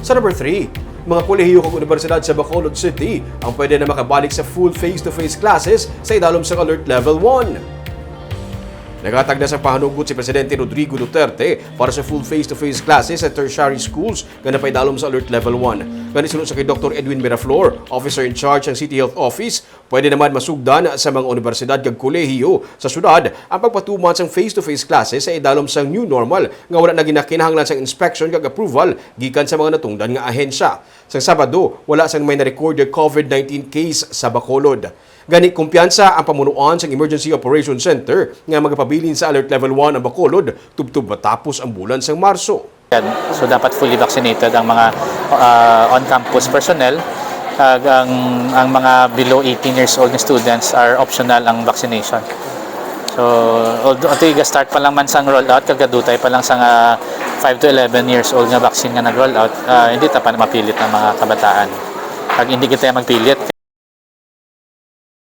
Sa number 3, mga kolehiyo kong universidad sa Bacolod City ang pwede na makabalik sa full face-to-face classes sa idalom sa Alert Level 1. Nagatagda sa pahanugot si Presidente Rodrigo Duterte para sa full face-to-face classes sa tertiary schools na napaidalom sa Alert Level 1. Ganisunod sa kay Dr. Edwin Miraflor, Officer in Charge ng City Health Office, pwede naman masugdan sa mga universidad kag kolehiyo sa syudad ang pagpatuman sa face-to-face classes sa idalom sa new normal nga wala na ginakinahanglan sa inspection kag approval gikan sa mga natungdan nga ahensya. Sa Sabado, wala sang may na-recorded COVID-19 case sa Bacolod. Gani kumpiyansa ang pamunuan sa Emergency Operations Center nga magpabilin sa Alert Level 1 ang Bacolod tubtub matapos ang bulan sang Marso. So dapat fully vaccinated ang mga on-campus personnel. Ang mga below 18 years old na students are optional ang vaccination. So although start pa lang man sang rollout, kagadutay pa lang sa 5 to 11 years old nga vaccine nga nag-rollout, hindi ta pa mapilit ng mga kabataan. Pag hindi kita magpilit,